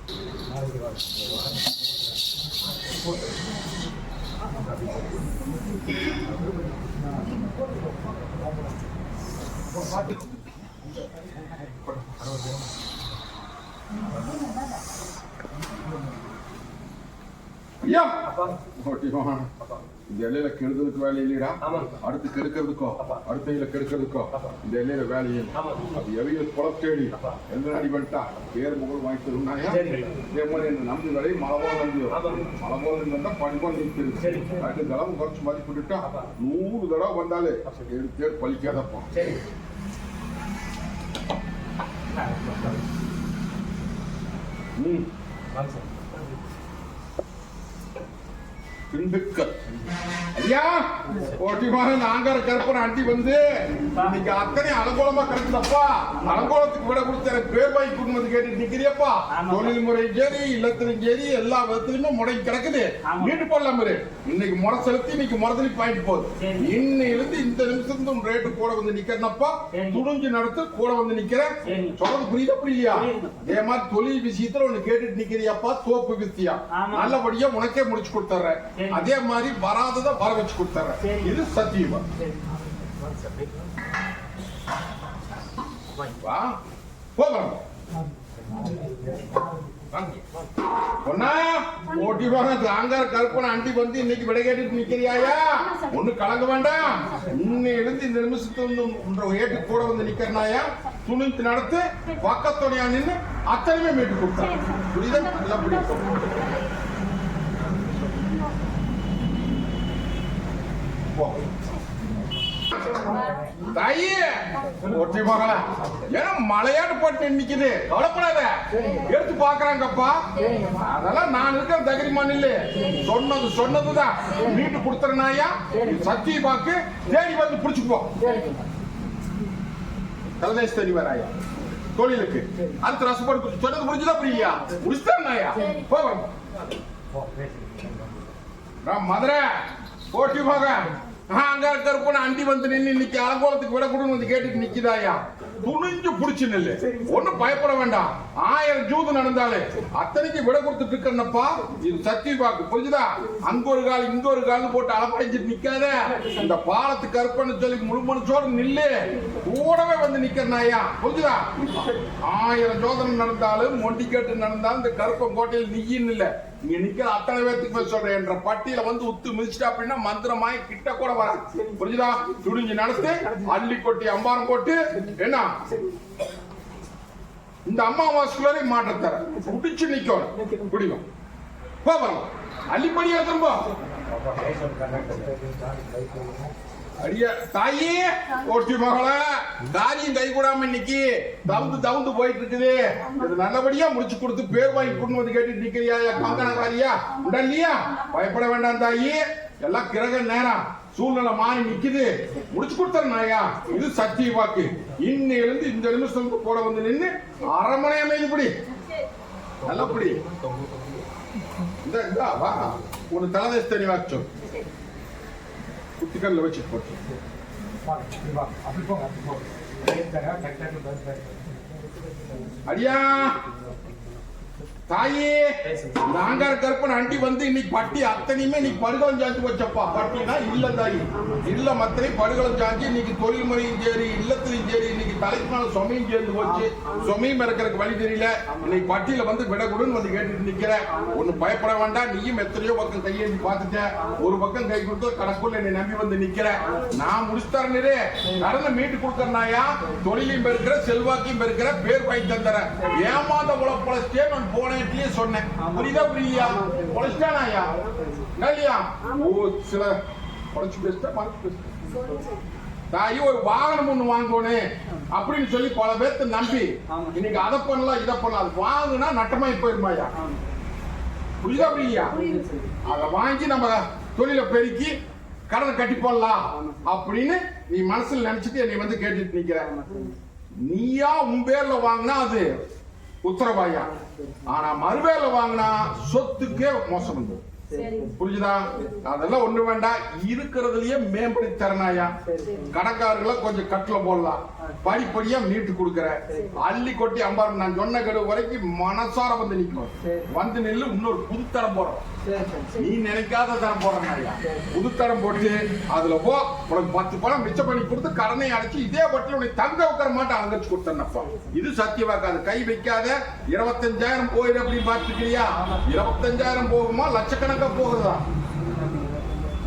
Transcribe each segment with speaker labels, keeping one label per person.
Speaker 1: இந்த இலையில கெடுதலுக்கு வேலை இல்லையா? அடுத்து கெடுக்கிறதுக்கோ அடுத்த இல கெடுக்கிறதுக்கோ இந்த இலையில வேலையும் அது எவையில் குளத்தேடி எந்த அடி பண்ணிட்டா பேர் புகழ் வாங்கி தருனாயா? இதே மாதிரி என்ன நம்பி வேலையை மழை போல நம்பியோ மழை போல இருந்தா படிப்போம் நிற்கிறது. 2 தடவை குறைச்சு மதிப்பிட்டுட்டா 100 தடவை வந்தாலே தேர் பழிக்காதப்போ. திண்டுக்கல் ஐயா போட்டிமான நாங்கர கற்பனை அண்டி வந்து இன்னைக்கு அத்தனை அலங்கோலமா கிடக்குதப்பா. அலங்கோலத்துக்கு விட கொடுத்த எனக்கு பேர் வாங்கி கொண்டு வந்து கேட்டு நிக்கிறியப்பா. தொழில் முறையும் சரி இல்லத்திலும் சரி எல்லா விதத்திலுமே முடங்கி கிடக்குது. மீட்டு போடலாம் பாரு. இன்னைக்கு முறை செலுத்தி இன்னைக்கு முறதலி பாயிண்ட் போகுது. இன்னையிலிருந்து இந்த நிமிஷத்துக்கு ரேட்டு கூட வந்து நிக்கிறனப்பா. துணிஞ்சு நடத்து கூட வந்து நிக்கிறேன். சொல்றது புரியுதா புரியலையா? இதே மாதிரி தொழில் விஷயத்துல ஒண்ணு கேட்டுட்டு நிக்கிறியாப்பா. தோப்பு வித்தியா நல்லபடியா உனக்கே முடிச்சு கொடுத்துறேன். அதே மாதிரி வராததை வர வச்சு கொடுத்தாரு. இது சத்தியமா போகலாம். கற்பனை அண்டி வந்து இன்னைக்கு விடை கேட்டு நிக்கிறியாயா? ஒண்ணு கலங்க வேண்டாம். இன்னையிலிருந்து இந்த நிமிஷத்துல ஏட்டு கூட வந்து நிக்கிறனாயா துணித்து நடத்து பக்கத்தோடையா நின்று அத்தனையுமே மீட்டு கொடுத்தாரு. புரியுதா? நல்லா புரியுது. மலையாடு பட்டு நிக்குது. கவலைப்படாத, எடுத்து பாக்குறாங்கப்பா. அதெல்லாம் நான் இருக்கிற தகிரிமான் இல்ல. சொன்னது சொன்னதுதான் மீட்டு கொடுத்துறனாயா. சத்திய பாக்கு தேடி வந்து பிடிச்சுப்போ. தலைதேச தேடி வராயா தொழிலுக்கு அடுத்த ரசப்படு சொன்னது புரிஞ்சுதா புரியா? முடிச்சுட்டாயா? போகிறோம் மதுரை போட்டி போக அங்க கற்பனை அண்டி வந்து நின்று இன்னைக்கு அலங்கோலத்துக்கு விட கொடுன்னு வந்து கேட்டுட்டு நிக்குதாயா. துணிஞ்சு புடிச்சு நில்லு. ஒன்னும் பயப்பட வேண்டாம். 1000 ஜூது நடந்தாலே அத்தனைக்கு விட கொடுத்துட்டு இருக்கப்பா. இது சத்திய வாக்கு புரிஞ்சுதா? அங்க ஒரு கால் இங்க ஒரு கால் போட்டு அலப்பாய்ச்சிட்டு நிக்காத. இந்த பாலத்துக்கு கற்பனை சொல்லி முழுமனச்சோடு நில்லு. கூடவே வந்து நிக்கிறனாயா புரிஞ்சுதா? 1000 ஜோதனை நடந்தாலும் மொண்டி கேட்டு நடந்தாலும் இந்த கருப்பம் கோட்டையில் நிக்கின்னு இல்ல. இங்க நிக்கிற அத்தனை பேத்துக்கு சொல்றேன் என்ற பட்டியல வந்து உத்து மிதிச்சிட்டா அப்படின்னா மந்திரமாய் கிட்ட கூட வர. புரிஞ்சுதா? துணிஞ்சு நடத்து அள்ளி கொட்டி அம்பாரம் போட்டு என்ன இந்த அம்மாவாசைக்குள்ளே மாற்றத்தர குடிச்சு நிக்கணும். குடிக்கும் போறோம் அள்ளிப்படியா திரும்ப அடியா தாயே ஓட்டி மகள காரியம் கை கூடாம இன்னைக்கு தவுந்து போயிட்டு இருக்குது. இது நல்லபடியா முடிச்சு கொடுத்து பேர் வாங்கி கொண்டு வந்து கேட்டு நிக்கிறியா கங்கணக்காரியா இல்லையா? பயப்பட வேண்டாம் தாயி. எல்லாம் கிரக நேரம் சூழ்நிலை மாறி நிக்குது. முடிச்சு கொடுத்தா இது சத்திய வாக்கு. இன்னையிலிருந்து இந்த நிமிஷம் கூட வந்து நின்று அரமனை அமைதிப்படி நல்லபடி இந்த வா உன் தலைதேச தனி வாக்கு குத்திக்கல்ல வச்சு போட்டு அடியா தாயே நாங்கார கற்பனை அண்டி வந்து இன்னைக்கு பட்டி அத்தனையுமே இன்னைக்கு படுகளம் சாஞ்சி வச்சப்பா. பட்டினா இல்ல தாயி இல்ல மத்தனை படுகளம் சாஞ்சி இன்னைக்கு தொழில் முறையும் சரி இல்லத்திலையும் சரி இன்னைக்கு தலைக்குனால சுமையும் சேர்ந்து போச்சு. சுமையும் இறக்கிறதுக்கு வழி தெரியல. இன்னைக்கு பட்டியல வந்து விடக்கூடன்னு வந்து கேட்டுட்டு நிக்கிற. ஒண்ணு பயப்பட வேண்டாம். நீயும் எத்தனையோ பக்கம் கையெழுதி பார்த்துட்ட. ஒரு பக்கம் கை கொடுத்து கணக்குள்ள என்னை நம்பி வந்து நிக்கிற. நான் முடிச்சுட்டாரு கடனை மீட்டு கொடுக்கறனாயா. தொழிலையும் பெருக்கிற செல்வாக்கையும் பெருக்கிற பேர் வாங்கி தந்துற. ஏமாந்த உழப்பழச்சே நான் போன சொன்னேன். புரியுதா புரியலையா? பொழைச்சிட்டானாயா இல்லையா? சில பொழைச்சு பேசிட்டா மறைச்சு பேசிட்டேன். தாயி ஒரு வாகனம் ஒண்ணு வாங்கணும் அப்படின்னு சொல்லி பல பேர்த்த நம்பி இன்னைக்கு அதை பண்ணலாம் இதை பண்ணலாம். அது வாங்குனா நட்டமாயி போயிருமாயா. புரியுதா புரியலையா? அதை வாங்கி நம்ம தொழிலை பெருக்கி கடனை கட்டி போடலாம் அப்படின்னு நீ மனசுல நினைச்சிட்டு என்னை வந்து கேட்டுட்டு நிக்கிற. நீயா உன் பேர்ல வாங்கினா அது உத்தரவாயா. ஆனா மறுவேல வாங்கினா சொத்துக்கே மோசம் வந்து புரிஞ்சுதா? அதெல்லாம் ஒண்ணு வேண்டாம், இருக்கிறதுலயே மேம்படுத்தி தரனாயா. கடைக்காரர்களை கொஞ்சம் கட்டுல போடலாம், படிப்படியா மீட்டு கொடுக்கற. அள்ளி கொட்டி அம்பாரு நான் சொன்ன கடுவு வரைக்கும் மனசார வந்து நிக்கணும். வந்து நில்லு, இன்னொரு புதுத்தரம் போடுறோம். நீ நினைக்காத தரம் போடுறனாயா, புதுத்தரம் போட்டு அதுல போ. உனக்கு 10 பணம் மிச்சம் பண்ணி கொடுத்து கடனை அடைச்சு இதே பட்டியல உனக்கு தங்க வைக்கிற மாட்டேன் அழைச்சு கொடுத்தேன்னப்பா. இது சத்தியவாக்காது, கை வைக்காத. 25,000 போயிடு அப்படின்னு பார்த்துக்கிறியா? 25,000 போகுமா, லட்சக்கணக்கா போகுதா?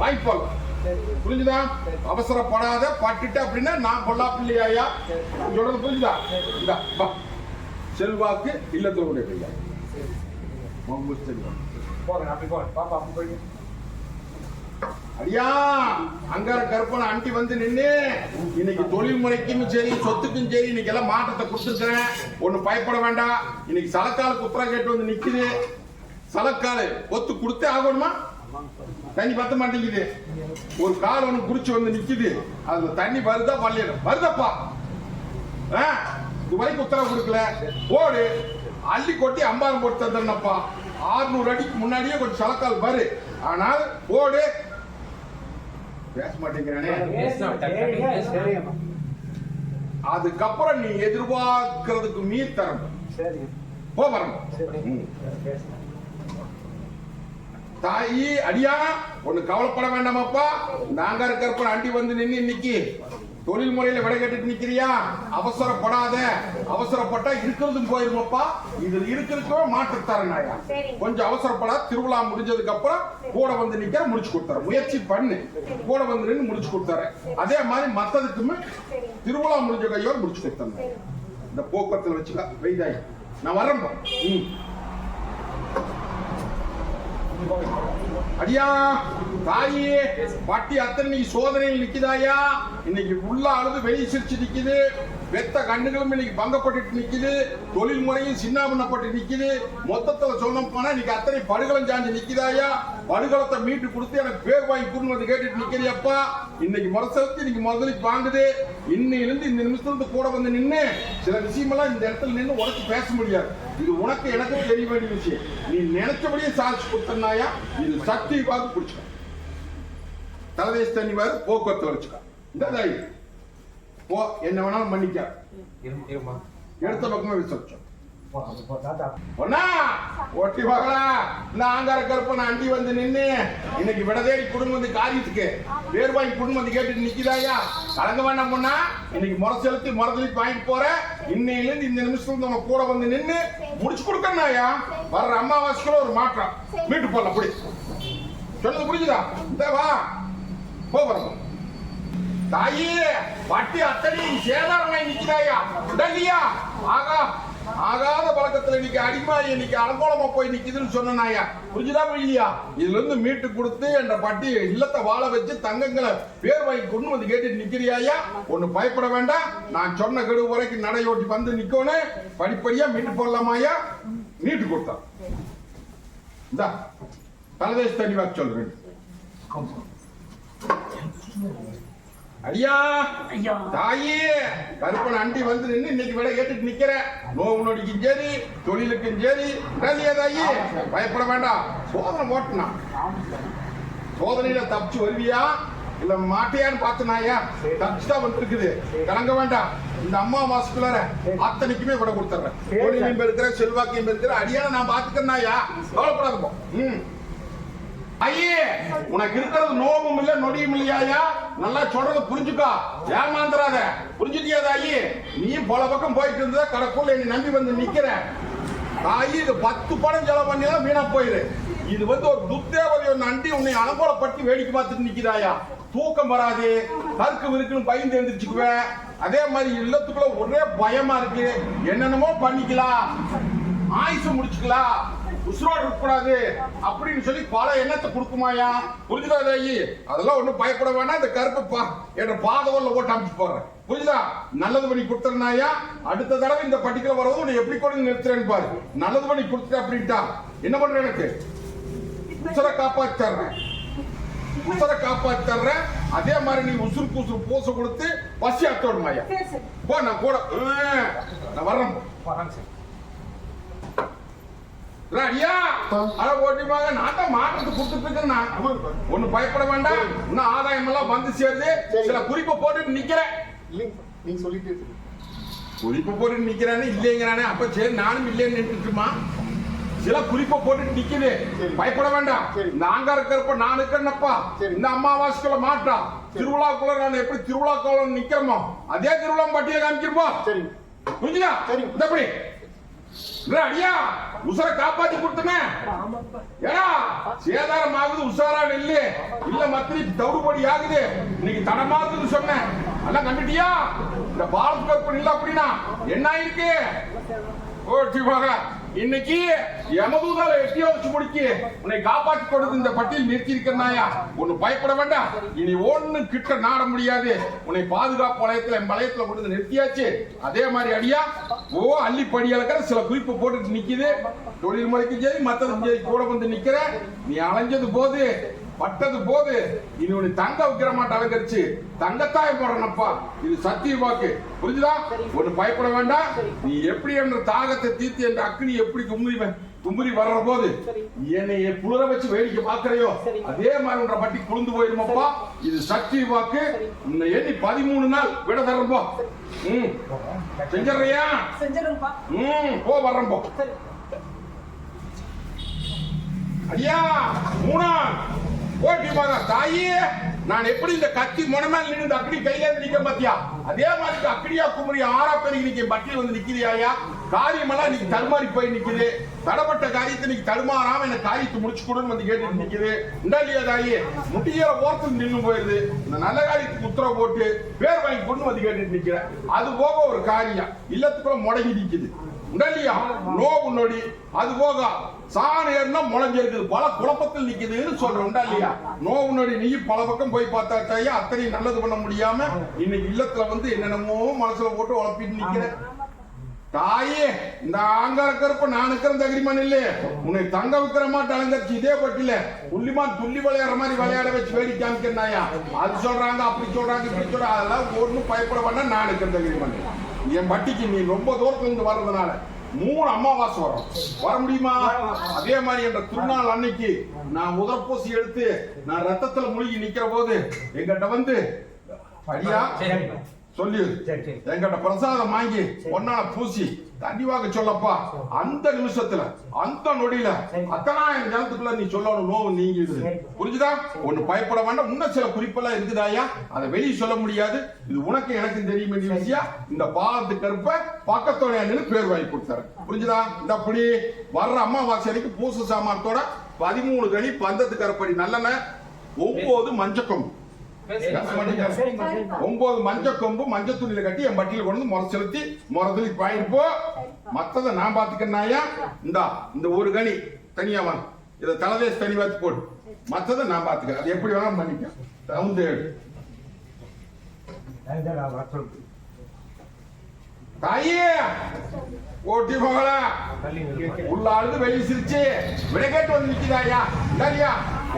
Speaker 1: வாய்ப்போல். புரிஞ்சுதா? அவசரப்படாத, பட்டுட்டு அப்படின்னா நான் கொல்லா பிள்ளையா சொல்றது புரிஞ்சுதா? இந்த செல்வாக்கு இல்லத்துல உடைய பிள்ளை ஐயா. அங்கார கற்பனை அண்டி வந்து நின்று இன்னைக்கு தொழில் முறைக்கும் சரி சொத்துக்கும் சரி இன்னைக்கு எல்லாம் மாற்றத்தை கொடுத்துருக்கிறேன். ஒண்ணு பயப்பட வேண்டாம். இன்னைக்கு சலக்கால குப்புறா கேட்டு வந்து நிக்குது. சலக்காலு கொத்து கொடுத்தே ஆகணுமா? தண்ணி பத்த மாட்டேங்குது. ஒரு கால் ஒண்ணு குறிச்சு வந்து நிக்குது. அதுல தண்ணி வருதா பள்ளியிடம் வருதப்பா. இது வரைக்கும் உத்தரவு கொடுக்கல. போடு, அள்ளி கொட்டி அம்பாரம் போட்டு தந்தப்பா. 600 அடிக்கு முன்னாடியே கொஞ்சம் சலக்கால் வரு. ஆனால் போடு. பேச மாட்டேங்கிறானே. அதுக்கப்புறம் நீ எதிர்பார்க்கிறதுக்கு மீற் தரணும். போ வரணும். தாயி அடியா ஒண்ணு கவலைப்பட வேண்டாமப்பா. நாங்க இருக்கிறப்ப அண்டி வந்து நின்று இன்னைக்கு தொழில் முறையில விட கேட்டு நிக்கிறியா? அவசரப்படாத. அவசரப்பட்டா இருக்கிறதும் போயிருமப்பா. இதுல இருக்கிறதுக்கோ மாற்று தரனாயா. கொஞ்சம் அவசரப்படாத. திருவிழா முடிஞ்சதுக்கு அப்புறம் கூட வந்து நிக்க முடிச்சு கொடுத்தார. முயற்சி பண்ணு, கூட வந்து நின்று முடிச்சு கொடுத்தார. அதே மாதிரி மத்ததுக்குமே திருவிழா முடிஞ்ச கையோடு முடிச்சு கொடுத்தாங்க. இந்த போக்குவரத்துல வச்சுக்க வைதாய். நான் வரேன். அடியா தாயே பாட்டி அத்தனை சோதனையில் நிக்குதாயா. இன்னைக்கு உள்ள அழுது வெளியே சிரிச்சு நிக்குது. வெத்த கண்ணுகளும் இன்னைக்கு பங்கப்பட்டு நிக்குது. தொழில் முறையும் சின்னாபண்ணப்பட்டு நிக்குது. மொத்தத்துல சொல்ல போனா இன்னைக்கு அத்தனை படுகளம் சாஞ்சு நிக்குதாயா. படுகளத்தை மீட்டு கொடுத்து எனக்கு பேர் வாங்கி கூட்டு வந்து கேட்டுட்டு நிக்கிறியப்பா. இன்னைக்கு முரசலுக்கு இன்னைக்கு முதலுக்கு வாங்குது. இன்னையிலிருந்து இந்த நிமிஷத்துல கூட வந்து நின்று சில விஷயமெல்லாம் இந்த இடத்துல நின்று உனக்கு பேச முடியாது. இது உனக்கு எனக்கு தெரிய வேண்டிய விஷயம். நீ நினைச்சபடியே சாதிச்சு கொடுத்தனாயா. இது சக்தி பார்த்து பிடிச்சுக்க. தலைதேச தண்ணி வேறு போக்குவரத்து வச்சுக்க. இந்த தாய் போ, என்ன வேணாலும் மன்னிக்க. எடுத்த பக்கமா விசாரிச்சோம். ஒட்டி மகளா இந்த ஆங்கார கருப்பன் அண்டி வந்து நின்று இன்னைக்கு விடதேடி குடும்பம் வந்து காரியத்துக்கு வேர்வாங்கி குடும்பம் வந்து கேட்டு நிக்குதாயா. கலங்க வேண்டாம் பொண்ணா. இன்னைக்கு முறை செலுத்தி முறதலிப்பு வாங்கிட்டு போற. இன்னையில இருந்து இந்த நிமிஷத்துல நம்ம கூட வந்து நின்று முடிச்சு கொடுக்கறாயா. வர்ற அம்மாவாசைக்குள்ள ஒரு மாற்றம் மீட்டு போடலாம். அப்படி சொல்லுது புரிஞ்சுதா? இந்த வா போ வரணும். தாயே பட்டி அத்தனை சேதாரமாய் நிக்கிறாயா. உடலியா ஆகா ஆகாத பழக்கத்துல இன்னைக்கு அடிமா இன்னைக்கு அலங்கோலமா போய் நிக்குதுன்னு சொன்னாயா. புரிஞ்சுதா புரியலையா? இதுல இருந்து மீட்டு கொடுத்து என்ற பட்டி இல்லத்தை வாழ வச்சு தங்கங்களை பேர் வாங்கி கொண்டு வந்து கேட்டுட்டு நிக்கிறியாயா. ஒண்ணு பயப்பட வேண்டாம். நான் சொன்ன கெடு வரைக்கும் நடையோட்டி வந்து நிக்கணும். படிப்படியா மீட்டு போடலாமாயா. மீட்டு கொடுத்தா இந்த தலைதேச தண்ணி வாக்கு சொல்றேன். ஐயா தாயே கருப்பன் அண்டி வந்து நின்று இன்னைக்கு விட கேட்டுட்டு நிக்கிற. நோவு நொடிக்கும் சரி தொழிலுக்கும் சரி தாயே பயப்பட வேண்டாம். சோதனை ஓட்டுனா சோதனையில தப்பிச்சு வருவியா இல்ல மாட்டியான்னு பார்த்தனாயா. தப்பிச்சுதான் வந்துருக்குது. கலங்க வேண்டாம். இந்த அம்மா மாசுக்குள்ளார அத்தனைக்குமே விட கொடுத்துறேன். தொழிலையும் பெருக்கிற செல்வாக்கையும் பெருக்கிற அடியான நான் பாத்துக்கிறேன்னாயா. கவலைப்படாத. ஐயே உனக்கு இருக்கிறது நோவும் இல்ல நொடியும் இல்லையா. நல்லா சொல்றது புரிஞ்சுக்கோ. ஏமாந்துறாத. புரிஞ்சுட்டியா தாயி? நீயும் பல பக்கம் போயிட்டு இருந்தா கடைக்குள்ள என்னை நம்பி வந்து நிக்கிற தாயி. இது 10 பணம் செலவு பண்ணிதான் வீணா போயிரு. இது வந்து ஒரு துத்தேவதை ஒன்று அண்டி உன்னை அலங்கோலப்பட்டு வேடிக்கை பார்த்துட்டு நிக்கிறாயா. தூக்கம் வராது. கருக்கு விருக்குன்னு பயந்து எழுந்திரிச்சுக்குவேன். அதே மாதிரி இல்லத்துக்குள்ள ஒரே பயமா இருக்கு. என்னென்னமோ பண்ணிக்கலாம், ஆயுசு முடிச்சுக்கலாம், உசுரோடு இருக்கக்கூடாது அப்படின்னு சொல்லி பல எண்ணத்தை கொடுக்குமாயா. புரிஞ்சுதா தாயி? அதெல்லாம் ஒண்ணும் பயப்பட வேணாம். இந்த கருப்பை என்ற பாதவல்ல ஓட்டு அமைச்சு போடுறேன். புரிஞ்சுதா? நல்லது பண்ணி கொடுத்துறனாயா. அடுத்த தடவை இந்த பட்டிக்கல வரவும் உன்னை எப்படி கொண்டு நிறுத்துறேன்னு பாரு. நல்லது பண்ணி கொடுத்துட்ட அப்படின்ட்டா என்ன பண்ற? எனக்கு உசுரை காப்பாற்றி தர்றேன். உசுரை காப்பாற்றி தர்றேன். அதே மாதிரி நீ உசுருக்கு உசுறு பூச கொடுத்து பசி அத்தோடுமாயா. போ நான் கூட நான் வர்றேன். ஐயா அத ஓட்டிப்பாங்க. நான் தான் மாற்றத்துக்கு கொடுத்துட்டு இருக்கேன். ஒண்ணு பயப்பட வேண்டாம். இன்னும் ஆதாயம் எல்லாம் வந்து சேருது. சில குறிப்பை போட்டு நிக்கிறேன்.
Speaker 2: நீங்க சொல்லிட்டே
Speaker 1: குறிப்பை போட்டு நிக்கிறானே இல்லைங்கிறானே. அப்ப சரி நானும் இல்லைன்னு நின்றுட்டுமா. சில குறிப்பை போட்டு நிக்குது. பயப்பட வேண்டாம். நாங்க இருக்கிறப்ப நான் இருக்கிறப்பா இந்த அமாவாசைக்குள்ள மாட்டா திருவிழாக்குள்ள நான் எப்படி திருவிழாக்குள்ள நிக்கிறோமோ அதே திருவிழா பட்டியலை காமிச்சிருப்போம். புரிஞ்சுதா? எப்படி அடியா உசரை காப்பாத்தி கொடுத்தமே. ஏடா சேதாரம் ஆகுது உசாரா நெல்லு இல்ல மத்திரி தவிடுபடி ஆகுது. இன்னைக்கு தடமாக்குதுன்னு சொன்னேன். எல்லாம் நம்பிட்டியா? இந்த பாரத் கற்பனை இல்ல அப்படின்னா என்ன ஆயிருக்கு? ஓட்டிவாங்க இன்னைக்கு யமதூதால எட்டியா வச்சு முடிக்கி உன்னை காப்பாற்றி கொடுத்து இந்த பட்டியல் நிறுத்தி இருக்கிறாயா. ஒண்ணு பயப்பட வேண்டாம். இனி ஒண்ணு கிட்ட நாட முடியாது. உன்னை பாதுகாப்பு வளையத்துல என் வளையத்துல கொண்டு நிறுத்தியாச்சு. அதே மாதிரி அடியா அள்ளி படியாளுக்கிற சில குறிப்பு போட்டுட்டு நிக்குது. தொழில் முறைக்கும் சரி மத்ததுக்கும் சரி கூட வந்து நிக்கிற. நீ அலைஞ்சது போது பட்டது போது இனி உன்னை தங்க வைக்கிற மாட்ட அலங்கரிச்சு தங்கத்தாய போறனப்பா. இது சத்திய வாக்கு. புரிஞ்சுதா? ஒண்ணு பயப்பட வேண்டாம். நீ எப்படி என்ற தாகத்தை தீர்த்து என்ற அக்னி எப்படி கும்புரி வர்ற போது என்னைய குளிர வச்சு வேடிக்கை பாக்குறையோ அதே மாதிரி உன்ற பட்டி குளிர்ந்து போயிருமப்பா. இது சத்திய வாக்கு. உன்னை எண்ணி 13 நாள் விட தரப்போ. செஞ்சிடறியா? போ வர்றப்போ. ஐயா 3 ஓட்டிப்பாங்க தாயே. நான் எப்படி இந்த கத்தி முனமேல் நின்று அக்கடி கையில நிக்க பாத்தியா அதே மாதிரி அக்கடியா குமரி 6 பேர் இன்னைக்கு பட்டியல் வந்து நிக்கிறியா. காரியமெல்லாம் இன்னைக்கு தடுமாறி போய் நிக்குது. தடப்பட்ட காரியத்தை இன்னைக்கு தடுமாறாம என்ன காரியத்தை முடிச்சு கொடுன்னு வந்து கேட்டு நிக்குது. இல்லையா தாயே முட்டியற ஓரத்துக்கு நின்று போயிருது. இந்த நல்ல காரியத்துக்கு உத்தரவு போட்டு பேர் வாங்கி கொண்டு வந்து கேட்டு நிக்கிறேன். அது போக ஒரு காரியம் இல்லத்துக்குள்ள முடங்கி நிக்குது. உடலியா நோவு நொடி அது போக சாணேர்னா முளைஞ்சிருக்குது. பல குழப்பத்தில் நிக்குதுன்னு சொல்றேன். உண்டாலியா நோவு நொடி நீ பல பக்கம் போய் பார்த்தாச்சாயா அத்தனை நல்லது பண்ண முடியாம இன்னைக்கு இல்லத்துல வந்து என்னென்னமோ மனசுல போட்டு உழப்பிட்டு நிக்கிறேன். தாயே இந்த ஆங்கார கருப்ப நான் இருக்கிற தகிரிமான் இல்ல உன்னை தங்க வைக்கிற மாட்டேன் அலங்கரிச்சு இதே பட்டில புள்ளிமான் துள்ளி விளையாடுற மாதிரி விளையாட வச்சு வேடி காமிக்கிறனாயா. அது சொல்றாங்க அப்படி சொல்றாங்க இப்படி சொல்றாங்க. அதெல்லாம் ஒன்னும் பயப்பட வேண்டாம். நான் இருக்கிற தகிரிமான் என் பட்டிக்கு நீ ரொம்ப தூரத்துல இருந்து வர்றதுனால 3 அமாவாசை வர முடியுமா? அதே மாதிரி என்ற திருநாள் அன்னைக்கு நான் உதற்பூசி எடுத்து நான் ரத்தத்துல மூழ்கி நிக்கிற போது எங்கிட்ட வந்து படியா சொல்லி எங்கிட்ட பிரசாதம் வாங்கி ஒன்னால பூசி தண்ணி வாங்க சொல்லப்பா. அந்த நிமிஷத்துல அந்த நொடியில 10,000 ஜனத்துக்குள்ள நீ சொல்லணும் நோவு நீங்கிடுது. புரிஞ்சுதா? ஒண்ணு பயப்பட வேண்டாம். இன்னும் சில குறிப்பெல்லாம் இருக்குதாயா அதை வெளியே சொல்ல முடியாது. இது உனக்கு எனக்கு தெரியும் வேண்டிய விஷயம். இந்த பாலத்து கருப்ப பக்கத்தோட பேர் வாங்கி கொடுத்தாரு. புரிஞ்சுதா? இந்த அப்படி வர்ற அமாவாசை அன்னைக்கு பூச சாமானத்தோட 13 கனி பந்தத்து கருப்படி நல்லெண்ணெய் 9 மஞ்சக்கொம்பு 9 மஞ்ச கொம்பு மஞ்ச துணியில கட்டி என் பட்டியல கொண்டு முறை செலுத்தி முறதுலி பாயிப்போ. மத்தத நான் பாத்துக்கிறேன்னாயா. இந்த ஒரு கனி தனியா வாங்க. இத தலதேச தனி வாத்து போடு. மத்தத நான் பாத்துக்கிறேன். அது எப்படி வேணாலும் பண்ணிக்க. தகுந்த தாயே ஓட்டி போகல உள்ள அழுது வெளியே சிரிச்சு விடைகேட்டு வந்து நிக்கிறாயா. இல்லையா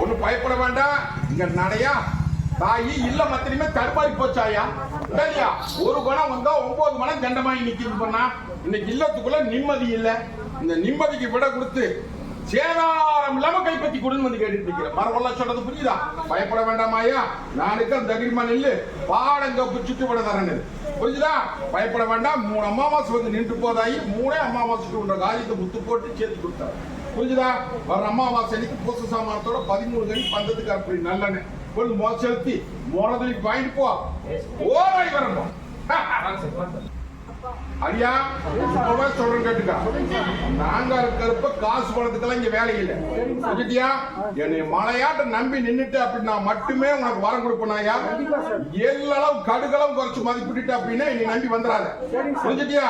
Speaker 1: ஒண்ணு பயப்பட வேண்டாம். இங்க நடையா தாயி இல்ல மத்தியுமே தடுமாறி போச்சாயா. இல்லையா ஒரு குணம் வந்தா 9 மனம் கண்டமாயி நிக்கிறது பண்ணா இன்னைக்கு இல்லத்துக்குள்ள நிம்மதி இல்ல. இந்த நிம்மதிக்கு விட கொடுத்து சேதாரம் இல்லாம கைப்பற்றி கொடுன்னு வந்து கேட்டு நிக்கிறேன். மரவெல்லாம் சொல்றது புரியுதா? பயப்பட வேண்டாமாயா. நானுக்கு அந்த தகிரிமான் இல்ல பாடங்க சுட்டு விட தரேன்னு. புரிஞ்சுதா? பயப்பட வேண்டாம். 3 அமாவாசை வந்து நின்று போதாயி 3 அமாவாசைக்கு உள்ள காரியத்தை முத்து போட்டு சேர்த்து கொடுத்தாரு. புரிஞ்சுதா? வர அமாவாசை அன்னைக்கு பூச சாமானத்தோட 13 கனி பந்தத்துக்கு அப்படி நல்லெண்ணெய் கொண்டு முறை செலுத்தி முறதுலி வாங்கிட்டு போ. ஓராய் வரணும். அடியா சொல்றேன் கேட்டுக்கா. நாங்க இருக்கிறப்ப காசு பணத்துக்கெல்லாம் இங்க வேலை இல்லை. புரிஞ்சுட்டியா? என்னை மலையாட்ட நம்பி நின்னுட்டு அப்படின்னா மட்டுமே உனக்கு வரம் கொடுப்பனாயா. எல்லளவு கடுகளவு குறைச்சு மதிப்பிட்டு அப்படின்னா நீ நம்பி வந்துடாத. புரிஞ்சுட்டியா?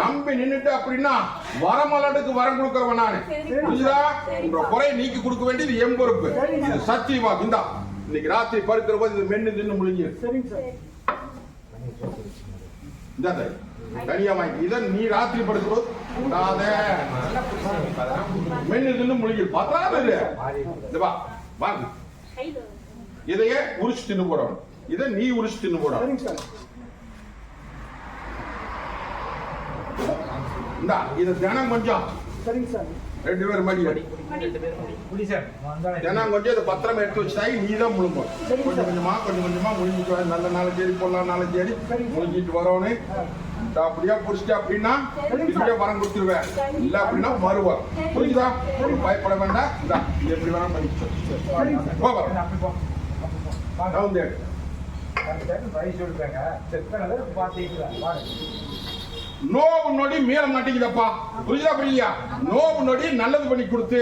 Speaker 1: நம்பி நின்னுட்டு அப்படின்னா வரமலடுக்கு வரம் கொடுக்கறவன் நானு. புரிஞ்சுதா? உங்க குறையை நீக்கி கொடுக்க வேண்டியது என் பொறுப்பு. இது சத்தியமா இந்தா இன்னைக்கு ராத்திரி படுக்கிற போது இது மென்னு தின்னு முழுங்கி தனியா வாங்கி இதை நீ ராத்திரி படுக்கிறோம் மென்னு தின்னு முழுங்கி பத்தாது. இதையே உரிச்சு தின்னு போறவன். இதை நீ உரிச்சு தின்னு போறவன். இதை தினம் கொஞ்சம்
Speaker 2: சரிங்க சார்.
Speaker 1: 2 பேரும் மடி ஏன்னா கொஞ்சம் இதை பத்திரமா எடுத்து வச்சுட்டாங்க. நீ தான் முழுங்கும். கொஞ்சம் கொஞ்சமா முழுங்கிட்டு வர. நல்ல 4 தேடி போடலாம். 4 தேடி முழுங்கிட்டு வரோன்னு அப்படியா புடிச்சிட்டு அப்படின்னா இப்படியே வரம் கொடுத்துருவேன். இல்ல அப்படின்னா மறுவா. புரிஞ்சுதா? பயப்பட வேண்டாம். எப்படி வேணா பண்ணிட்டு நோவு நொடி மேல மாட்டேங்குதப்பா. புரியுதா புரியலையா? நோவு நொடி நல்லது பண்ணி கொடுத்து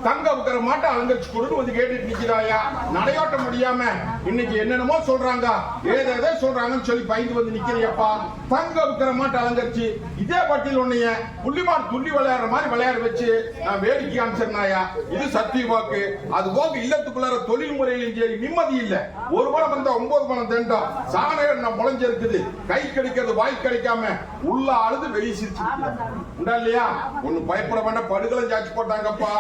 Speaker 1: தங்க வைக்கிற மாட்டை அலங்கரிச்சு கொடுத்து வந்து கேட்டுட்டு நிக்கிறாயா. நடையோட்ட முடியாம இன்னைக்கு என்னென்னமோ சொல்றாங்க, ஏதோ சொல்றாங்கன்னு சொல்லி பயந்து வந்து நிக்கிறியப்பா. தங்க வைக்கிற மாட்டை அலங்கரிச்சு இதே பட்டியல் உன்னைய புள்ளிமான் துள்ளி விளையாடுற மாதிரி விளையாட வச்சு நான் வேடிக்கை காமிச்சிருந்தாயா. இது சத்திய வாக்கு. அது போக இல்லத்துக்குள்ளார தொழில் முறையிலும் சரி நிம்மதி இல்ல. ஒரு பணம் வந்தா 9 பணம் தண்டம் சாணம் நான் முளைஞ்சிருக்குது. கை கிடைக்கிறது வாய் கிடைக்காம உள்ள அழுது வெளியே சிரிச்சுண்டா இல்லையா? ஒண்ணு பயப்பட வேண்டாம். படுகளை ஜாச்சி போட்டாங்கப்பா.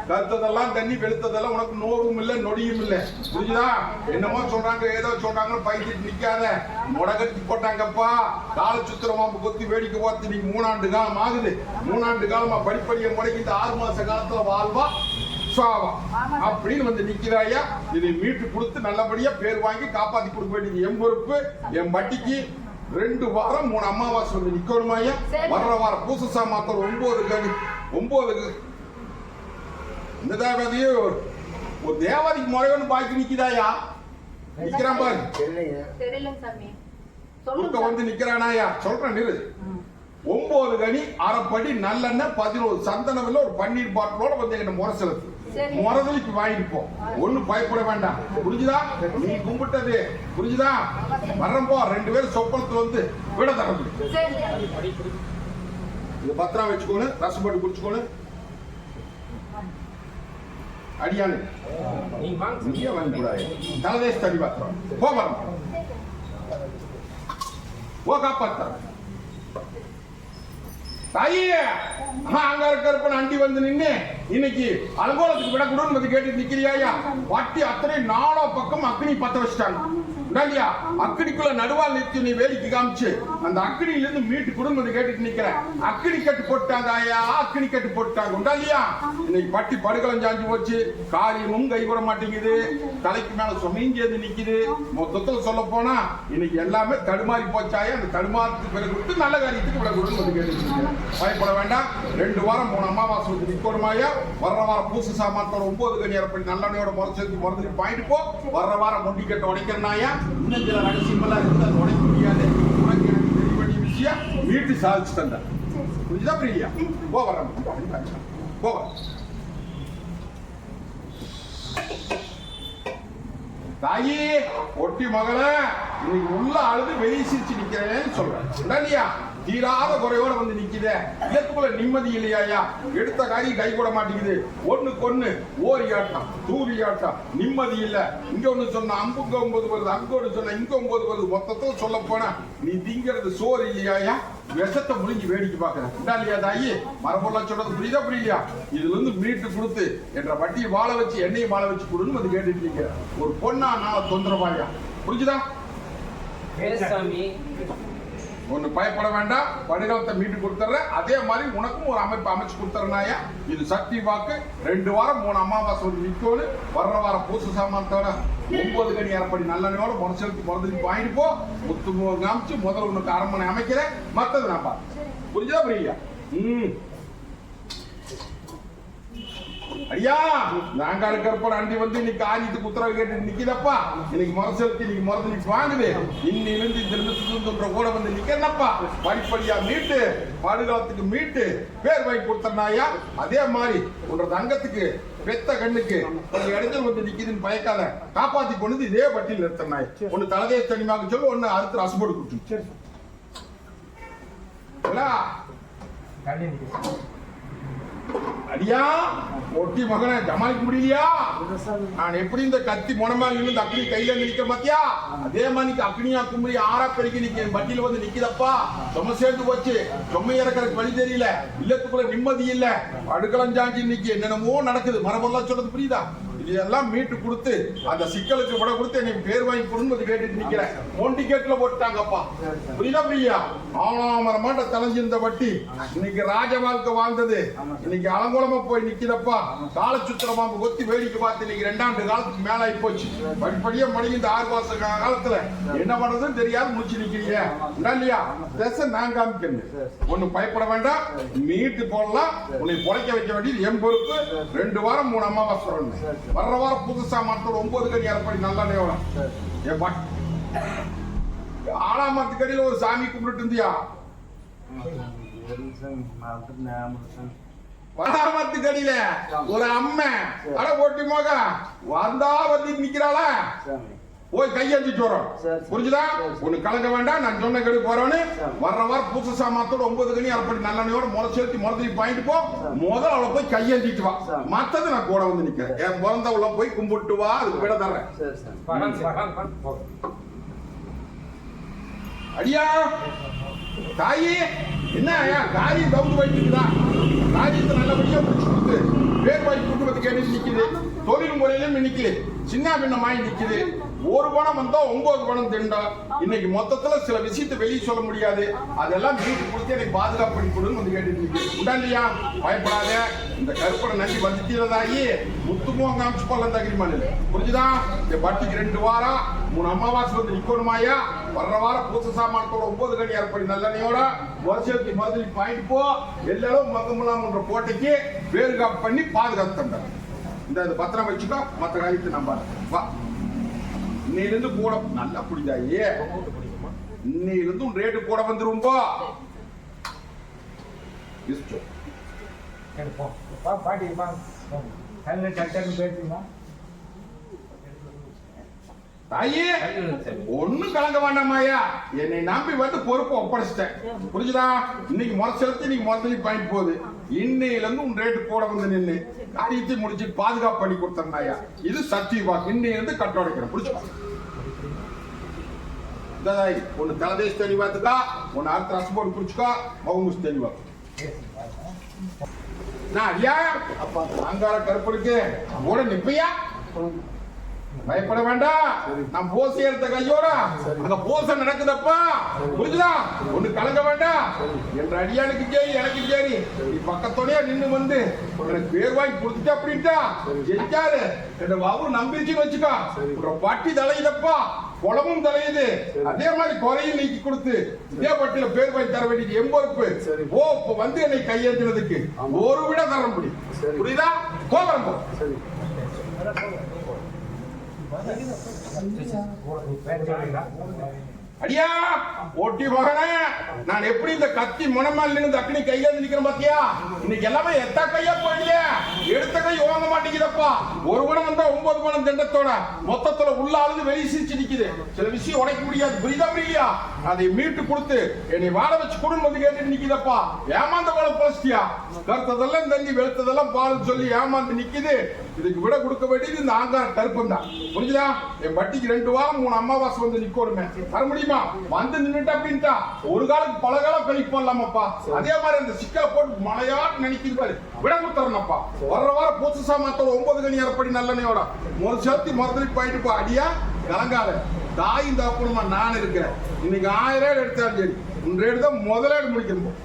Speaker 1: கருத்ததெல்லாம் தண்ணி வெளுத்ததெல்லாம் உனக்கு நோவும் இல்ல நொடியும் இல்ல. புரிஞ்சுதா? என்னமோ சொல்றாங்க ஏதோ சொல்றாங்க பைத்திட்டு நிக்காத. முடகட்டி போட்டாங்கப்பா. கால சுத்திரமா கொத்தி வேடிக்கை பார்த்து நீங்க 3 ஆண்டு காலம் ஆகுது. 3 ஆண்டு காலமா படிப்படியை முடக்கி இந்த 6 மாச காலத்துல வாழ்வா சாவா அப்படின்னு வந்து நிக்கிறாயா. இதை மீட்டு கொடுத்து நல்லபடியா பேர் வாங்கி காப்பாத்தி கொடுக்க வேண்டியது என் பொறுப்பு. என் வட்டிக்கு 2 வாரம் 3 அமாவாசை வந்து நிக்கணுமாயா. வர்ற வாரம் பூசசா மாத்தம் 9 கணி 9 இந்த தேவதையே ஒரு தேவதைக்கு முறையோன்னு பாய்க்கு நிக்கிறாயா. நிக்கிறான் பாரு. வந்து நிக்கிறானாயா. சொல்றேன் நிறு. 9 கனி அரைப்படி நல்லெண்ணெய் 11 சந்தனவில் ஒரு பன்னீர் பாட்டிலோட வந்து எங்கிட்ட முறை செலுத்து. முறதலிக்கு வாங்கிட்டு போ. ஒண்ணும் பயப்பட வேண்டாம். புரிஞ்சுதா? நீ கும்பிட்டது புரிஞ்சுதா? வரம்போ 2 பேரும் சொப்பனத்துல வந்து விட தரது. இது பத்திரம் வச்சுக்கோணும். ரசம் போட்டு குடிச்சுக்கோணும். அடியானு நீங்க வாங்கிக்கூடாது. தலதேச தடி பாத்திரம் போ. வரம் ஓ காப்பாத்த தாயே. அங்க இருக்கிறப்ப அண்டி வந்து நின்று இன்னைக்கு அலங்கோலத்துக்கு விடக்கூடாதுன்னு வந்து கேட்டு நிக்கிறியாயா. வட்டி அத்தனை 4 பக்கம் அக்னி பத்த வச்சுட்டாங்க. இல்லையா? அக்னிக்குள்ள நடுவால் நிறுத்தி நீ வேடிக்கை காமிச்சு அந்த அக்னியில இருந்து மீட்டு கொடுன்னு கேட்டுட்டு நிக்கிற. அக்னி கட்டு போட்டாங்க ஐயா. அக்னி கட்டு போட்டாங்க. உண்டா இல்லையா? இன்னைக்கு பட்டி படுகளம் சாஞ்சு போச்சு. காரியமும் கைகூட மாட்டேங்குது. தலைக்கு மேல சுமைஞ்சேது நிக்குது. மொத்தத்துல சொல்ல போனா இன்னைக்கு எல்லாமே தடுமாறி போச்சாயா. அந்த தடுமாறத்துக்கு பிறகு கொடுத்து நல்ல காரியத்துக்கு விடக்கூடாதுன்னு வந்து கேட்டுட்டு நிக்கிறேன். பயப்பட வேண்டாம். 2 வாரம் 3 அமாவாசை வந்து நிக்கணுமாயா. வர்ற வாரம் பூச சாமாத்தோட 9 கனி அரைப்படி நல்லெண்ணையோட முறைச்சு மருந்து பாயிட்டு போ. வர்ற வாரம் மொண்டி கட்ட உடைக்கிறனாயா. இன்னும் சில ரகசியமெல்லாம் இருக்குது. அது உடைக்க முடியாது. உனக்கு எனக்கு தெரிய வேண்டிய விஷயம் வீட்டு சாதிச்சு தந்த. புரியுதா பிரியா? போ வர போ. தாயி ஒட்டி மகள இன்னைக்கு உள்ள அழுது வெளியே சிரிச்சு நிக்கிறேன்னு சொல்றேன். இல்லையா? தீராத குறையோட வந்து நிக்குத. இல்லத்துக்குள்ள நிம்மதி இல்லையா. எடுத்த காரியம் கை கூட மாட்டேங்குது. ஒண்ணுக்கு ஒண்ணு ஓரி ஆட்டம் தூரி ஆட்டம். நிம்மதி இல்ல. இங்க ஒண்ணு சொன்னா அம்புங்க 9 வருது. அங்க ஒண்ணு சொன்னா இங்க 9 வருது. மொத்தத்துல சொல்ல போனா நீ திங்கிறது சோறு இல்லையா. விஷத்தை முழுங்கி வேடிக்கை பாக்குறேன். இல்லையா தாயி? மரபொருளா சொல்றது புரியுதா புரியலையா? இதுல இருந்து மீட்டு கொடுத்து என்ற வட்டியை வாழ வச்சு எண்ணெயை வாழ வச்சு கொடுன்னு வந்து கேட்டுட்டு நிக்கிற. ஒரு பொண்ணா நான் தொந்தரவாயா. புரிஞ்சுதா? ஒண்ணு பயப்பட வேண்டாம். படுகளத்தை மீட்டு கொடுத்துற. அதே மாதிரி உனக்கும் ஒரு அமைப்பு அமைச்சு கொடுத்துறனாயா. இது சக்தி வாக்கு. 2 வாரம் 3 அமாவாசை வந்து நிக்கோடு. வர்ற வாரம் பூச சாமானத்தோட 9 கனி அரைப்படி நல்லெண்ணோட முறைச்சலுக்கு முறதுக்கு வாங்கிட்டு போ. முத்து காமிச்சு முதல்ல உனக்கு அரண்மனை அமைக்கிறேன். மத்தது நான் பாரு. புரிஞ்சா புரியா? ஐயா நாங்க இருக்கிறப்ப அண்டி வந்து இன்னைக்கு ஆரியத்துக்கு உத்தரவு கேட்டு நிக்கிறப்பா. இன்னைக்கு முறைச்சலுக்கு இன்னைக்கு முறதுக்கு வாங்குது. இன்னிலிருந்து இந்த நிமிஷத்துல கூட வந்து நிக்கிறப்பா. படிப்படியா மீட்டு பாதுகாத்துக்கு மீட்டு பேர் வாங்கி கொடுத்தனாயா. அதே மாதிரி உன்ற தங்கத்துக்கு பெத்த கண்ணுக்கு கொஞ்சம் இடைஞ்சல் வந்து நிக்குதுன்னு பயக்காத. காப்பாத்தி கொண்டு இதே பட்டியல் நிறுத்தினாய். ஒண்ணு தலதேச தனிமாக சொல்லு. ஒண்ணு அடுத்து ரசப்போடு கொடுத்து அடியா ஒட்டி மகனை ஜமாளிக்க முடியலையா. நான் எப்படி இந்த கத்தி முனமால் இருந்து அக்னி கையில நிற்க பாத்தியா. அதே மாதிரி அக்னியா கும்பி 6 பெருக்கி நிக்க வட்டியில வந்து நிக்குதப்பா. சும சேர்ந்து போச்சு. சும்மை இறக்கிறதுக்கு வழி தெரியல. இல்லத்துக்குள்ள நிம்மதி இல்ல. அடுக்களம் சாஞ்சி இன்னைக்கு என்னென்னமோ நடக்குது. மரபெல்லாம் சொல்றது புரியுதா? இதெல்லாம் மீட்டு கொடுத்து அந்த சிக்கலுக்கு விட கொடுத்து எனக்கு பேர் வாங்கி கொடுன்னு கேட்டுட்டு நிக்கிறேன். ஒன் டிக்கெட்ல போட்டுட்டாங்கப்பா. புரியுதா புரியா? ஆமாமரமாட்ட தலைஞ்சிருந்த வட்டி இன்னைக்கு ராஜ வாழ்க்கை வாழ்ந்தது இன்னைக்கு அலங்கோலமா போய் நிக்கிறப்பா. கால சுத்திரமா கொத்தி வேடிக்கை பார்த்து இன்னைக்கு 2 ஆண்டு காலத்துக்கு மேல ஆகி போச்சு. படிப்படியா மணி இந்த 6 மாச காலத்துல என்ன பண்றதுன்னு தெரியாது முடிச்சு நிக்கிறீங்க இல்லையா? நான் காமிக்கணும். ஒண்ணு பயப்பட வேண்டாம், மீட்டு போடலாம். உன்னை பொழைக்க வைக்க வேண்டியது என் பொறுப்பு. 2 வாரம் 3 அமாவாசை வரணும். வர்ற வாரம் புதுசா மரத்தோட 9 கனி அறுப்படி நல்லா நேரம். ஆலாமரத்து கடியில ஒரு சாமி கும்பிட்டு இருந்தியா? பராமத்து கடியில ஒரு அம்மை அட ஓட்டி மோக வந்தா வந்து நிக்கிறாளா? போய் கையெழுத்திட்டு வரோம். புரிஞ்சுதா? ஒண்ணு கலங்க வேண்டாம். நான் சொன்ன கெடு போறோன்னு வர்ற வாரம் புதுசு சாமானத்தோட 9 கனி அரைப்படி நல்லெண்ணையோட முறை சேர்த்து முறத்தி பாயிட்டு போ. முதல்ல அவளை போய் கையெழுத்திட்டு வா. மத்தது நான் கூட வந்து நிக்கிறேன். என் பிறந்தவள போய் கும்பிட்டு வா. அதுக்கு விட தர்றேன். அடியா தாயி என்ன காரியம் தவுந்து வைக்குதா? காரியத்தை நல்லபடியா முடிச்சு கொடுத்து பேர் வாங்கி குடும்பத்துக்கு என்ன நிக்குது? தொழில் முறையிலும் நிக்கல, சின்ன பின்னமாய் நிக்குது. ஒரு பணம் வந்தா 9 பணம் திண்டா. இன்னைக்கு மொத்தத்துல சில விஷயத்தை வெளியே சொல்ல முடியாது. அதெல்லாம் வீட்டு கொடுத்து எனக்கு பாதுகாப்பு பண்ணி கொடுன்னு வந்து கேட்டு உடனடியா பயப்படாத. இந்த கருப்பனை நம்பி வந்துட்டீரதாயி முத்துமுகம் காமிச்சு போலாம் தகிரிமான. புரிஞ்சுதா? இந்த பட்டிக்கு 2 வாரம் 3 அமாவாசை வந்து நிக்கணுமாயா. வர்ற வாரம் பூச சாமானத்தோட 9 கனி அரைப்படி நல்லெண்ணையோட வருஷத்துக்கு மதுரை பாயிண்ட் போ. எல்லாரும் மகமுலாம்ன்ற கோட்டைக்கு பேருகாப்பு பண்ணி பாதுகாத்து தந்தார். இந்த பத்திரம் வச்சுக்கோ. மற்ற காரியத்தை நம்ப வா. இன்னையிலிருந்து கூட நல்லா புரிஞ்சாயே. இன்னையிலிருந்து ரேட்டு கூட வந்துரும் போ. தாயே ஒண்ணும் கலங்க வேண்டாமாயா. என்னை நம்பி வந்து பொறுப்பு ஒப்படைச்சிட்டேன். புரிஞ்சுதா? இன்னைக்கு முறை செலுத்தி இன்னைக்கு முதலி பாயிண்ட் போகுது. இன்னையில இருந்து உன் ரேட்டு கூட வந்து நின்று காரியத்தை முடிச்சு பாதுகாப்பு பண்ணி கொடுத்தேன்னாயா. இது சத்தியமா இன்னையில இருந்து கட்டோடைக்கிறேன். புரிச்சுக்கோ. ஒன்னு தலைதேச தெளிவாத்துக்கா, ஒன்னு அடுத்த ரசபோடு புடிச்சுக்கோ. அவங்க தெளிவா நான் ஐயா அப்பா அங்கார கருப்பருக்கு கூட நிப்பையா. பயப்பட வேண்டாம். நான் போஸ் ஏறத கையோட அங்க போச நடக்குதப்பா. புரியுதா? ஒண்ணு கலங்க வேண்டாம். என்ற அடியானுக்கு ஜெய் எனக்கு ஜெரி. நீ பக்கத்தோடய நின்னு வந்து எனக்கு பேர் வாங்கி கொடுத்துட்டு அப்படின்ட்டா ஜெயிக்காரு என்ற வாவு நம்பிச்சுன்னு வச்சுக்கா. ஒரு பட்டி தலையுதப்பா, குளமும் தலையுது. அதே மாதிரி குறையும் நீக்கி கொடுத்து இதே பட்டியல பேர் வாங்கி தர வேண்டியது என் பொறுப்பு. ஓ இப்ப வந்து என்னை கையேற்றினதுக்கு ஒரு விட தர முடியும். புரியுதா? கோபம் போ. அடியா ஒட்டி மகனே, நான் எப்படி இந்த கத்தி முனமால் நின்று அக்னி கையாந்து நிக்கிறேன் பாத்தியா? இன்னைக்கு எல்லாமே எத்த கையா போயிடுது. எடுத்த கை ஓங்க மாட்டேங்குதப்பா. ஒரு பணம் வந்தா 9 பணம் திண்டத்தோட மொத்தத்துல உள்ள ஆளுது வெளியே சிரிச்சு நிக்குது. சில விஷயம் உடைக்க முடியாது. புரியுதா புரியலையா? அதை மீட்டு கொடுத்து என்னை வாழ வச்சு கொடுன்னு வந்து கேட்டு நிக்குதப்பா. ஏமாந்த வேலை பொழைச்சிட்டியா? கருத்ததெல்லாம் தந்தி வெளுத்ததெல்லாம் பால் சொல்லி ஏமாந்து நிக்குது. இதுக்கு விட கொடுக்க வேண்டியது இந்த ஆங்கார கருப்பம் தான். புரிஞ்சுதா? என் பட்டிக்கு 2 வாரம் 3 அமாவாசை வந்து நிக்கணுமே. வர முடியுமா? வந்து நின்னுட்டு அப்படின்ட்டா ஒரு காலம் பல காலம் கழிப்பு பண்ணலாமப்பா. அதே மாதிரி அந்த சிக்கலை போட்டு மழையாட்டு நினைக்கிது பாரு. விட கொடுத்துறனப்பா. வர்ற வாரம் பூச சாமானத்தோட 9 கனி அரைப்படி நல்லெண்ணையோட ஒரு சேர்த்து மறுதலி போயிட்டு போ. அடியா கலங்காத. தாயும் தாப்பணுமா நான் இருக்கிறேன். இன்னைக்கு 1000 எடுத்தாலும் சரி உன் ரேடு தான் முதலேடு முடிக்கணும்.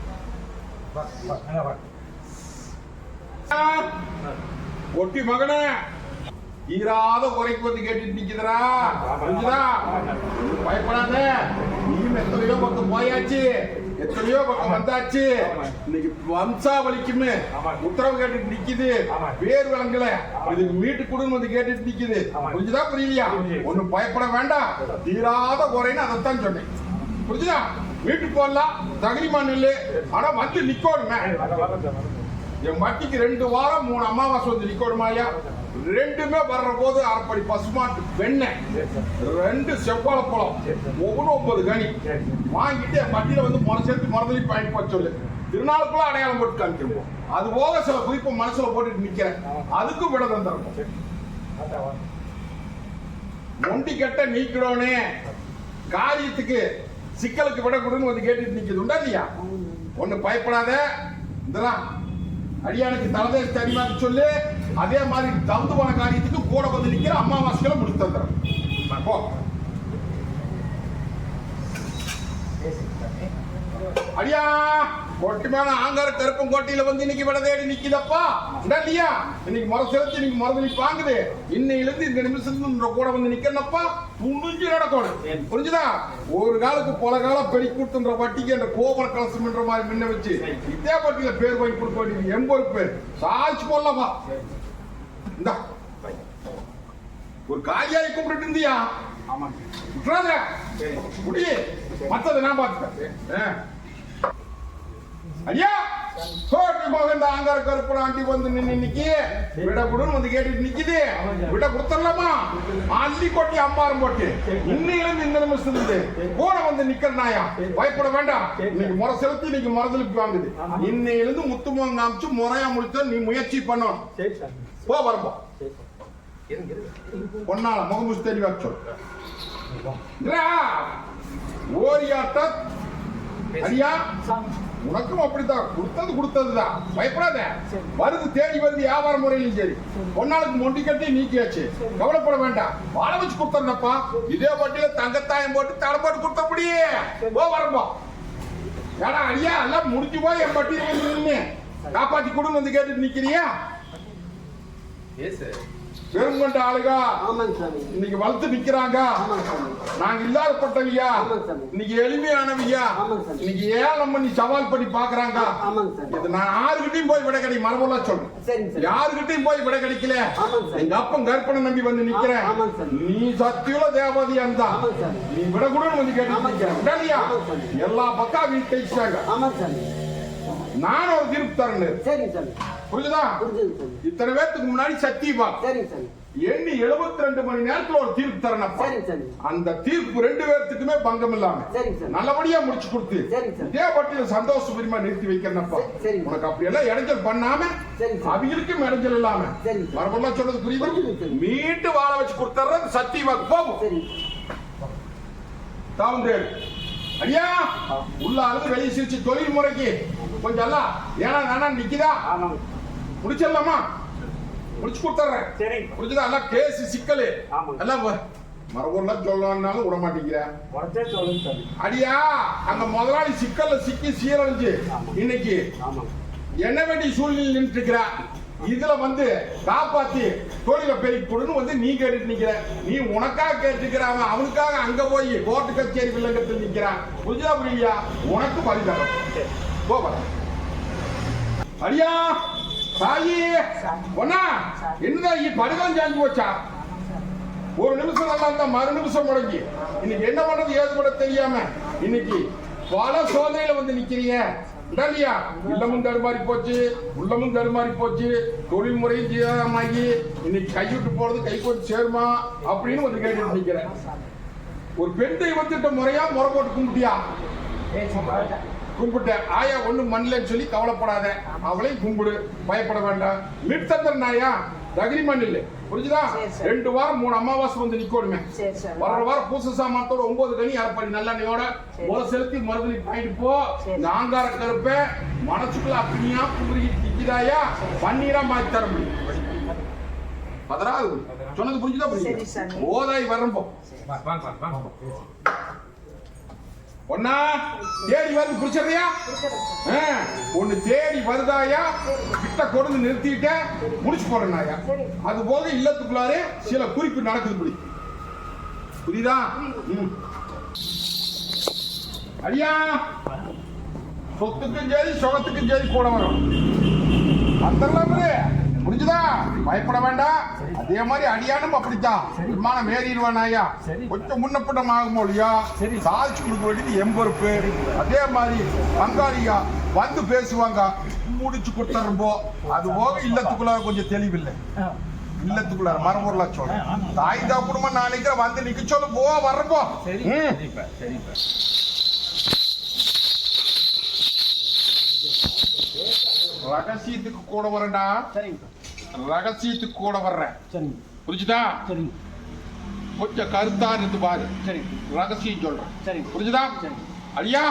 Speaker 1: ஒட்டி மகனே ஈராத குறைக்கு வந்து கேட்டுட்டு நிக்குதுரா. புரிஞ்சுதா? பயப்படாத. நீயும் எத்தனையோ பக்கம் போயாச்சு, எத்தனையோ பக்கம் வந்தாச்சு. இன்னைக்கு வம்சாவளிக்குமே உத்தரவு கேட்டுட்டு நிக்குது. பேர் விளங்கல. இதுக்கு மீட்டு கொடுன்னு வந்து கேட்டுட்டு நிக்குது. புரிஞ்சுதா புரியலையா? ஒன்னும் பயப்பட வேண்டாம். தீராத குறைன்னு அதைத்தான் சொன்னேன். புரிஞ்சுதா? வீட்டுக்கு போடலாம் தகுதிமா நெல்லு. ஆனா வந்து நிக்கணுமே. என் வட்டிக்கு 2 வாரம் 3 அமாவாசை வந்து நிக்கணுமாயா. ரெண்டுமே வர்ற போது அரைப்படி பசுமாட்டு வெண்ணெய், 2 செவ்வாழை பழம், ஒவ்வொன்றும் 9 கனி வாங்கிட்டு என் வட்டியில வந்து முறை சேர்த்து மறந்தலி பயன் போச்சு சொல்லு. திருநாளுக்குள்ள அடையாளம் போட்டு காமிக்கிறோம். அது போக சில குறிப்பை மனசுல போட்டுட்டு நிக்கிறேன். அதுக்கும் விட தந்திருக்கும். நொண்டி கட்ட நீக்கிறோனே காரியத்துக்கு சிக்கலுக்கு விட கொடுன்னு வந்து கேட்டுட்டு நிக்குது. உண்டா இல்லையா? ஒண்ணு பயப்படாத. இதெல்லாம் அடியானுக்கு தலைதேச தெரியுமான்னு சொல்லு. அதே மாதிரி தகுந்து போன காரியத்துக்கு கூட வந்து நிக்கிற அமாவாசைகளை முடித்து தந்துடுறேன். போ. அடியா கொட்டி மேல ஆங்கார கருப்பம் கோட்டையில வந்து இன்னைக்கு விட தேடி நிக்குதப்பா இல்லையா? இன்னைக்கு முறை செலுத்தி இன்னைக்கு மருந்து பாங்குது. இன்னையில இருந்து இந்த நிமிஷத்துல கூட வந்து நிக்கிறப்பா துணிஞ்சு நடக்கணும். புரிஞ்சுதா? ஒரு காலுக்கு பல காலம் பெரிய கூட்டுன்ற வட்டிக்கு அந்த கோபுர கலசம்ன்ற மாதிரி முன்ன வச்சு இதே பட்டியல பேர் வாங்கி கொடுக்க வேண்டியது எம்பது பேர் சாய்ச்சி போடலாமா? இந்த ஒரு காலியாய் கூப்பிட்டு இருந்தியா? முடிய மத்ததை நான் பார்த்துட்டேன். ஐயா கோட்டி மகன் ஆங்கார கருப்பு ஆண்டி வந்து நின்னுக்கு விட குடுன்னு வந்து கேட்டுட்டு நிக்குது. விட கொடுத்துடலாமா? அள்ளி கொட்டி அம்பாரம் போட்டு இன்னையிலிருந்து இந்த நிமிஷத்துல கூட வந்து நிக்கிறனாயா பயப்பட வேண்டாம். இன்னைக்கு முறை செலுத்தி இன்னைக்கு மரதலுக்கு வாங்குது. இன்னையிலிருந்து முத்துமுகம் காமிச்சு முறையா முடிச்ச நீ முயற்சி பண்ணணும். போ வரப்போ பொன்னால முகமுச்சு தெளிவா சொல். ஓரியாட்ட அடியா உனக்கும் அப்படித்தான் கொடுத்ததுதான். பயப்படாத. வருது தேடி வருது வியாபார முறையிலும் சரி. பொன்னாளுக்கு மொண்டி கட்டி நீக்கியாச்சு. கவலைப்பட வேண்டாம். வாழ வச்சு கொடுத்தா இதே வட்டியில தங்கத்தாயம் போட்டு தலை போட்டு கொடுத்த முடியே. போ வரப்போ ஏடா ஐயா எல்லாம் முடிஞ்சு போய் என் வட்டியில வந்து நின்று காப்பாத்தி கொடுன்னு வந்து கேட்டுட்டு நிக்கிறியா? பெருங்கொண்ட ஆளுகா இன்னைக்கு வளர்த்து நிக்கிறாங்க. நாங்க இல்லாதப்பட்டவையா இன்னைக்கு எளிமையானவையா இன்னைக்கு ஏழம் பண்ணி சவால் பண்ணி பாக்குறாங்க. இது நான் யாருகிட்டையும் போய் விட கிடைக்க மரபுல்லா சொல்றேன். யாருகிட்டையும் போய் விட கிடைக்கல. எங்க அப்பன் கற்பனை நம்பி வந்து நிக்கிறேன். நீ சத்தியுல தேவதையா இருந்தா நீ விடக்கூடன்னு வந்து கேட்டு எல்லா பக்கம் வீட்டாங்க. நானும் ஒரு தீர்ப்பு தரேன். புரியுதா? இத்தனை பேருக்கு முன்னாடி சத்தியமா எண்ணி 72 மணி நேரத்துல ஒரு தீர்ப்பு தரணும். அந்த தீர்ப்பு 2 பேர்த்துக்குமே பங்கம் இல்லாம நல்லபடியா முடிச்சு கொடுத்து இதே பட்டியல சந்தோஷ உரிமை நிறுத்தி வைக்கிறப்பா. உனக்கு அப்படி எல்லாம் இடைஞ்சல் பண்ணாம அவங்களுக்கும் இடைஞ்சல் இல்லாம மரபெல்லாம் சொல்றது புரியுது. மீட்டு வாழ வச்சு கொடுத்துறது சத்தியமாக்கு போகும். தாவுண்டேன் ஐயா உள்ள அழுது வெளியே சிரிச்சு தொழில் முறைக்கு கொஞ்சம் அல்ல ஏன்னா நானா நிக்குதா முடிச்சிடலாமா? முடிச்சு கொடுத்துறேன். புரிஞ்சுதா? எல்லாம் கேஸ் சிக்கல் எல்லாம் மரபூர்லாம் சொல்லணும்னாலும் விட மாட்டேங்கிற அடியா. அங்க முதலாளி சிக்கல்ல சிக்கி சீரழிஞ்சு இன்னைக்கு என்ன வேண்டிய சூழ்நிலை நின்று இருக்கிற. இதுல வந்து காப்பாத்தி தொழில பெருக்கி கொடுன்னு வந்து நீ கேட்டுட்டு நிக்கிற. நீ உனக்காக கேட்டுக்கிறான். அவனுக்காக அங்க போய் கோர்ட்டு கச்சேரி வில்லங்கத்தில் நிக்கிறான். புரிஞ்சா புரியலையா? உனக்கு பரிதாரம் போற அடியா சாயி ஒன்னா என்னதான் படுகாம் சாஞ்சு போச்சா? ஒரு நிமிஷம் நல்லா இருந்தா மறு நிமிஷம் முடங்கி இன்னைக்கு என்ன பண்றது ஏது கூட தெரியாம இன்னைக்கு பல சோதனையில வந்து நிக்கிறீங்க. இல்லையா? இல்லமும் தடுமாறி போச்சு, உள்ளமும் தடுமாறி போச்சு, தொழில் முறையும் ஜீவமாகி இன்னைக்கு கைவிட்டு போறது கை கொண்டு சேருமா அப்படின்னு வந்து கேட்டு நிக்கிறேன். ஒரு பெண் தெய்வத்திட்ட முறையா முறை போட்டு கும்பிட்டியா? கும்பிட்டேன். ஆயா ஒண்ணு மண்ணிலன்னு சொல்லி கவலைப்படாத. அவளையும் கும்பிடு, பயப்பட வேண்டாம். மிட்சந்திரன் ஆயா அக்ரிமெண்ட் இல்ல. புரிஞ்சுதா? 2 வாரம் 3 அமாவாசை வந்து நிக்கணுமே. வர வாரம் பூச சாமானத்தோட 9 கனி அரைப்படி நல்லெண்ணையோட முறை செலுத்தி மருதலி போயிட்டு போ. நாங்கார கருப்ப மனசுக்குள்ள அப்படியா கும்பிடி நிக்கிறாயா பன்னீரா மாத்தி தர முடியும். பதறாது சொன்னது புரிஞ்சுதா? புரியுது. ஓதாய் வரம்போ ஒன்னா தேடி வந்து புடிச்சறியா? ஒண்ணு தேடி வருதாயா கிட்ட கொண்டு நிறுத்திட்ட முடிச்சு போறனாயா. அது போக இல்லத்துக்குள்ளாரே சில குறிப்பு நடக்குது. புரியுதா? அடியா சொத்துக்கும் சரி சுகத்துக்கும் சரி கூட வரும். அதெல்லாம் புரிஞ்சுதா? பயப்பட வேண்டாம். அதே மாதிரி அடியானும் அப்படித்தான் விமானம் ஏறிடுவானாயா. கொஞ்சம் முன்னப்பட்டம் ஆகும் இல்லையா சாதிச்சு கொடுக்க வேண்டியது எம்பொறுப்பு. அதே மாதிரி பங்காளியா வந்து பேசுவாங்க முடிச்சு கொடுத்துறப்போ. அது போக இல்லத்துக்குள்ளார கொஞ்சம் தெளிவில்லை. இல்லத்துக்குள்ளார மரபொருளா சொல்ல தாய் தான் குடும்பம் நான் நிக்கிற வந்து நிக்க சொல்ல போ வர்றப்போ. ரகசியத்துக்கு கூட வரேன்டா. ரகசியத்துக்கு கூட வர்றேன். புரிஞ்சுதா? கொஞ்சம் கருத்தா இருந்து பாரு. ரகசியம் சொல்றேன். புரிஞ்சுதா? ஐயா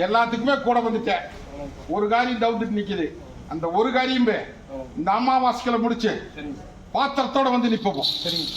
Speaker 1: எல்லாத்துக்குமே கூட வந்துட்டேன். ஒரு காரியம் டவுட் நிக்குது. அந்த ஒரு காரியம்
Speaker 3: ஆமாம்.
Speaker 1: இந்த அமாவாசைகளை முடிச்சு
Speaker 3: சரிங்க
Speaker 1: பாத்திரத்தோட வந்து நிப்போம்.
Speaker 3: சரிங்க